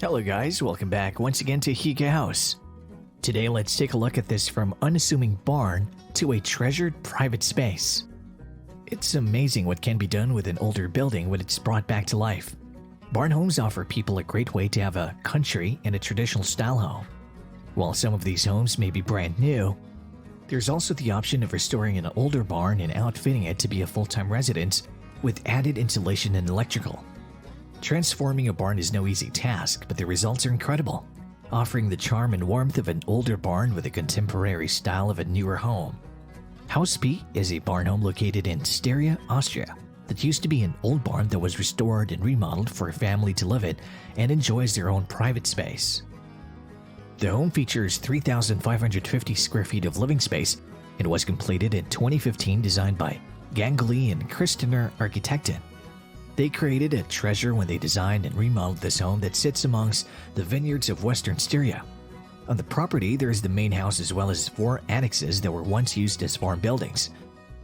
Hello guys, welcome back once again to Higa House. Today let's take a look at this from unassuming barn to a treasured private space. It's amazing what can be done with an older building when it's brought back to life. Barn homes offer people a great way to have a country and a traditional style home. While some of these homes may be brand new, there's also the option of restoring an older barn and outfitting it to be a full-time residence with added insulation and electrical. Transforming a barn is no easy task, but the results are incredible, offering the charm and warmth of an older barn with the contemporary style of a newer home. House B is a barn home located in Styria, Austria, that used to be an old barn that was restored and remodeled for a family to live in and enjoys their own private space. The home features 3,550 square feet of living space and was completed in 2015, designed by Gangoly and Kristener Architekten. They created a treasure when they designed and remodeled this home that sits amongst the vineyards of western Styria. On the property, there is the main house as well as 4 annexes that were once used as farm buildings.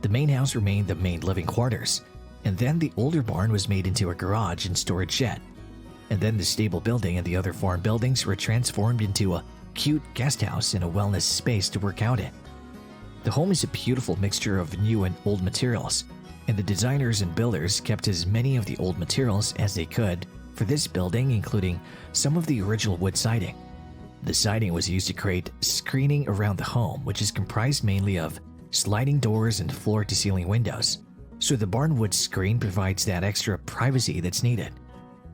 The main house remained the main living quarters, and then the older barn was made into a garage and storage shed. And then the stable building and the other farm buildings were transformed into a cute guest house and a wellness space to work out in. The home is a beautiful mixture of new and old materials, and the designers and builders kept as many of the old materials as they could for this building, including some of the original wood siding. The siding was used to create screening around the home, which is comprised mainly of sliding doors and floor-to-ceiling windows, so the barn wood screen provides that extra privacy that's needed.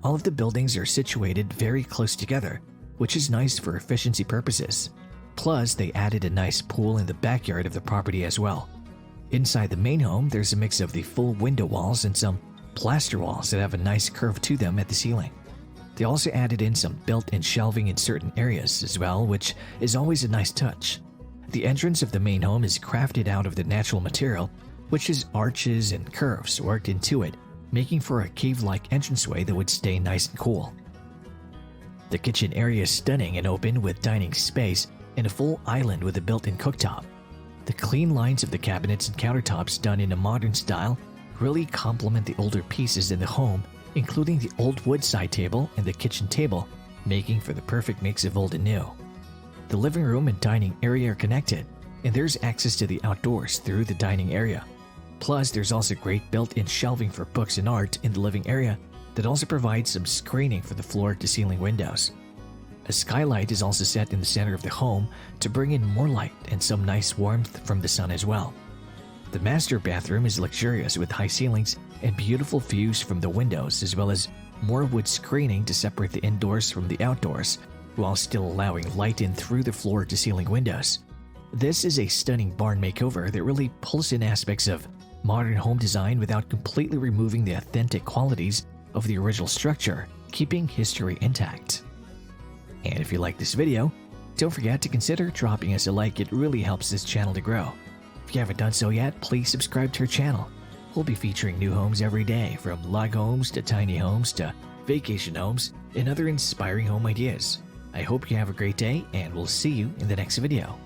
All of the buildings are situated very close together, which is nice for efficiency purposes. Plus, they added a nice pool in the backyard of the property as well. Inside the main home, there's a mix of the full window walls and some plaster walls that have a nice curve to them at the ceiling. They also added in some built-in shelving in certain areas as well, which is always a nice touch. The entrance of the main home is crafted out of the natural material, which is arches and curves worked into it, making for a cave-like entranceway that would stay nice and cool. The kitchen area is stunning and open with dining space and a full island with a built-in cooktop. The clean lines of the cabinets and countertops done in a modern style really complement the older pieces in the home, including the old wood side table and the kitchen table, making for the perfect mix of old and new. The living room and dining area are connected, and there's access to the outdoors through the dining area. Plus, there's also great built-in shelving for books and art in the living area that also provides some screening for the floor-to-ceiling windows. A skylight is also set in the center of the home to bring in more light and some nice warmth from the sun as well. The master bathroom is luxurious with high ceilings and beautiful views from the windows, as well as more wood screening to separate the indoors from the outdoors, while still allowing light in through the floor-to-ceiling windows. This is a stunning barn makeover that really pulls in aspects of modern home design without completely removing the authentic qualities of the original structure, keeping history intact. And if you like this video, don't forget to consider dropping us a like. It really helps this channel to grow. If you haven't done so yet, please subscribe to our channel. We'll be featuring new homes every day, from log homes to tiny homes to vacation homes and other inspiring home ideas. I hope you have a great day, and we'll see you in the next video.